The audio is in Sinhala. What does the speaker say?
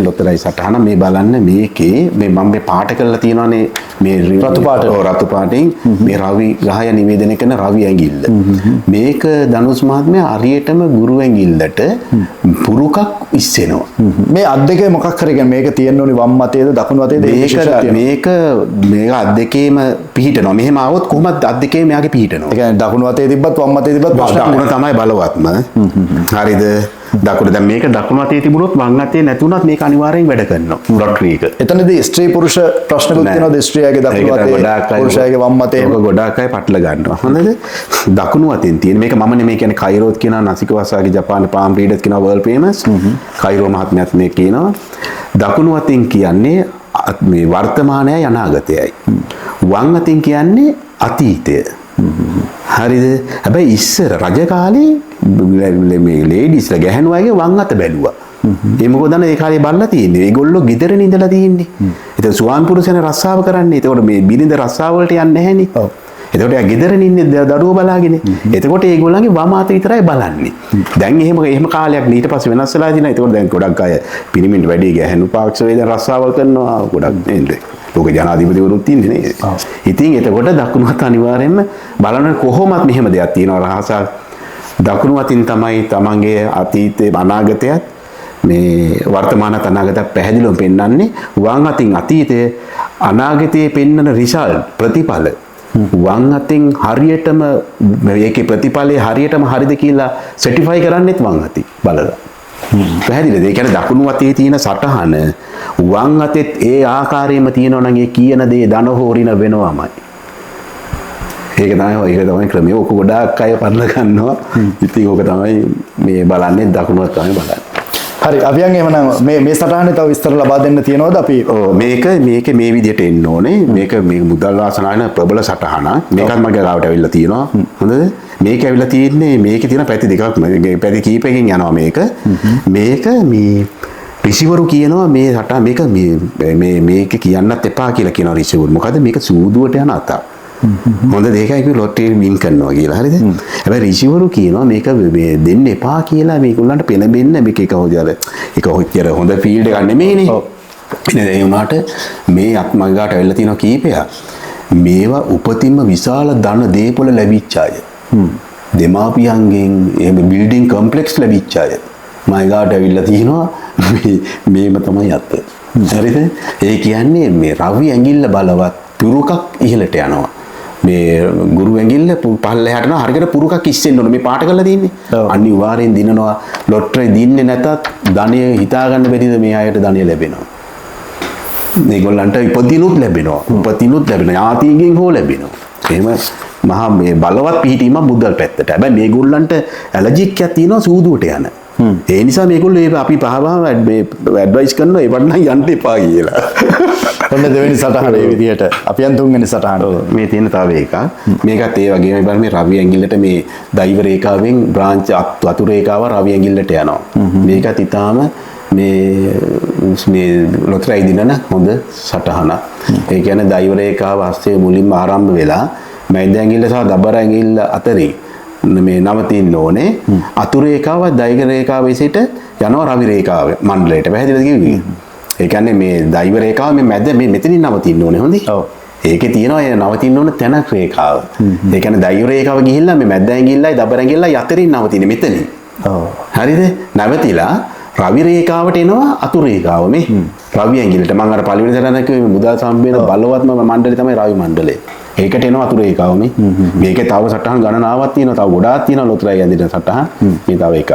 ලොතරයි සටහන මේ බලන්න මේකේ මේ මම මේ පාට කරලා තියෙනවානේ මේ රතු පාටින් මේ රවි ග්‍රහය නිවේදනය කරන රවි ඇඟිල්ල. මේක ධනුෂ් මහත්මයා හරියටම ගුරු ඇඟිල්ලට පුරුකක් ඉස්සෙනවා. මේ අත් දෙකේ මොකක් හරි කියන්නේ මේක තියෙන්න ඕනි වම් අතේද දකුණු අතේද මේක අත් දෙකේම පිහිටනවා. මෙහෙම ආවොත් කොහොමද අත් දෙකේම මෙයාගේ පිහිටනවා. ඒ කියන්නේ දකුණු අතේ තිබ්බත් වම් අතේ තිබ්බත් දකුණ තමයි බලවත්ම. හරිද? දකුණ දැන් මේක දකුණු අතේ තිබුණොත් වම් අතේ නැතුණත් මේක අනිවාර්යෙන් වැඩ කරනවා. ලොටරි එක. එතනදී ස්ත්‍රී පුරුෂ ප්‍රශ්නකුත් තියෙනවද? ස්ත්‍රියගේ දකුණු අතේ පුරුෂයාගේ වම් අතේ ඔක ගොඩාක් අය පටල ගන්නවා. හොඳද? දකුණු අතෙන් තියෙන මේක මම නෙමෙයි කියන්නේ කයිරෝත් කියනවා නසිකවසාගේ ජපාන පාම් රීඩර්ස් කියනවා වර්ල්ඩ් ෆේමස්. කයිරෝ මහත්මයාත් මේ කියනවා දකුණු අතින් කියන්නේ මේ වර්තමානයයි අනාගතයයි. වම් අතින් කියන්නේ අතීතය. හරිද? හැබැයි ඉස්සර රජ කාලේ මේ ලේඩිස්ලා ගැහණු අයගේ වම් අත බැලුවා. ඒ මොකද ඒ කාලේ බලලා තියෙන්නේ. ඒගොල්ලෝ ගෙදරනේ ඉඳලා තියෙන්නේ. ඒතන ස්වාමි පුරුෂයන් රස්සාව කරන්නේ. ඒතකොට මේ බිරිඳ රස්සාව වලට යන්නේ නැහැනේ. ඔව්. එතකොට එයා ගෙදරනේ ඉන්නේ දරුවෝ බලාගෙන. එතකොට ඒගොල්ලන්ගේ වම අත විතරයි බලන්නේ. දැන් එහෙම කාලයක් ඊට පස්සේ වෙනස් වෙලා තියෙනවා. එතකොට දැන් ගොඩක් අය පිරිමින්ට වැඩි ගැහණු පාක්ෂ වේද රස්සාවල් කරනවා. ගොඩක් නේද? ලෝක ජනාධිපතිවරුත් ඉන්නේ නේද? ඉතින් එතකොට දකුණු අත අනිවාර්යයෙන්ම බලන කොහොමත් මෙහෙම දෙයක් තියෙනවා රහසක්. දකුණු අතින් තමයි තමන්ගේ අතීතේ අනාගතයත් මේ වර්තමානත් අනාගතත් පැහැදිලිව පෙන්වන්නේ. වම් අතින් අතීතයේ අනාගතයේ පෙන්වන රිසල්ට් ප්‍රතිඵල වම් අතින් හරියටම මේකේ ප්‍රතිඵලය හරියටම හරිද කියලා සර්ටිෆයි කරන්නෙත් වම් අතින් බලලා. පැහැදිලිද? ඒ කියන්නේ දකුණු අතේ තියෙන සටහන වම් අතෙත් ඒ ආකාරයෙන්ම තියෙනවා නම් ඒ කියන දේ ධන හෝරින වෙනවමයි. ඒක තමයි ක්‍රමය. ඕක ගොඩාක් අය පරල ගන්නවා. ඉතින් ඕක තමයි මේ බලන්නේ දකුණු අත තමයි බලන්නේ. හරි අවියන් එහෙමනම් මේ සටහනේ තව විස්තර ලබා දෙන්න තියෙනවද අපි? ඔව් මේක මේ විදිහට එන්න ඕනේ. මේක මුදල් වාසනායන ප්‍රබල සටහනක්. මේකත් මගේ ගාවට ඇවිල්ලා තියෙනවා. හොඳද? මේක ඇවිල්ලා තියෙන්නේ මේකේ තියෙන පැති දෙකක් පැති කීපකින් යනවා මේක. මේක මේ රිසිවරු කියනවා මේ සටහන මේක කියන්නත් එපා කියලා කියනවා රිසිවරු. මොකද මේක සූදුවට යන අතක්. හොඳ දෙයකයි කිව්ව ලොටරි වින් කරනවා කියලා. හරිද? හැබැයි රිසිවරු කියනවා මේක දෙන්න එපා කියලා මේගොල්ලන්ට පෙළඹෙන්න මේක එක හොච්චර හොඳ ෆීල්ඩ් එකක් නෙමෙයිනේ. ඒ වුණාට මේ අත්මගාට ඇවිල්ලා තියෙන කීපයක් මේවා උපතින්ම විශාල ධන දීපොළ ලැබිච්ච අය. දෙමාපියන්ගෙන් එහෙම බිල්ඩින් කම්ප්ලෙක්ස් ලැබිච්ච අය. මයිගාට ඇවිල්ලා තියෙනවා මේම තමයි අත. හරිද? ඒ කියන්නේ මේ රවි ඇඟිල්ල බලවත් පුරුකක් ඉහළට යනවා. මේ ගුරු ඇඟිල්ල පහළට යනවා. හරියට පුරුකක් ඉස්සෙන්න ඕනේ. මේ පාට කරලා තියෙන්නේ. අනිවාර්යෙන් දිනනවා. ලොටරි දින්නේ නැතත් ධනිය හිතා ගන්න බැරිද මේ අයට ධනිය ලැබෙනවා. මේගොල්ලන්ට ඉපදිනුත් ලැබෙනවා. උපතිනුත් ලැබෙනවා. යාතිගෙන් හෝ ලැබෙනවා. එහෙම මහා මේ බලවත් පිහිටීමක් මුදල් පැත්තට. හැබැයි මේගොල්ලන්ට ඇලර්ජික් එකක් තියෙනවා සූදුවට යන. ඒ නිසා මේගොල්ලෝ අපි පහවම ඇඩ්වයිස් කරනවා ඒ වන්නම් යන්න එපා කියලා. ඔන්න දෙවෙනි සටහන මේ විදිහට. අපි යන් තුන්වෙනි සටහන. මේ තියෙන තව එකක්. මේකත් ඒ වගේම බලන්න මේ රවි ඇඟිල්ලට මේ දෛව රේඛාවෙන් බ්‍රාන්ච් අතු රේඛාව රවි ඇඟිල්ලට යනවා. මේකත් ඊටාම මේ ලොතරැයි දිනන හොඳ සටහනක්. ඒ කියන්නේ දෛව රේඛාව හස්තයේ මුලින්ම ආරම්භ වෙලා මැද ඇඟිල්ල සහ දබර ඇඟිල්ල අතරේ මේ නවතින්න ඕනේ. අතු රේඛාව දෛව රේඛාවේ සිට යනවා රවි රේඛාව මණ්ඩලයට. පැහැදිලිද කිව්වේ? ඒ කියන්නේ මේ දෛව රේඛාව මේ මැද මේ මෙතනින් නවතින්න ඕනේ. හොඳයි. ඔව්. ඒකේ තියෙනවා ඒ නවතින්න ඕන තැනක් රේඛාව. ඒ කියන්නේ දෛව රේඛාව ගිහිල්ලා මේ මැද ඇඟිල්ලයි දබර ඇඟිල්ලයි අතරින් නවතින්නේ මෙතනින්. ඔව්. හරිද? නැවතිලා රවි රේඛාවට එනවා අතු රේඛාව මේ. රවි ඇඟිල්ලට මම අර පළවෙනි සටහන කිව්වේ මුදල් සම්බේන බලවත්ම මණ්ඩලය තමයි රවි මණ්ඩලය. ඒකට එනවා අතු රේඛාව මේ. මේකේ තව සටහන් ගණනාවක් තියෙනවා. තව ගොඩාක් තියෙනවා ලොතරැයි ඇඳින සටහන්. මේ තව එකක්.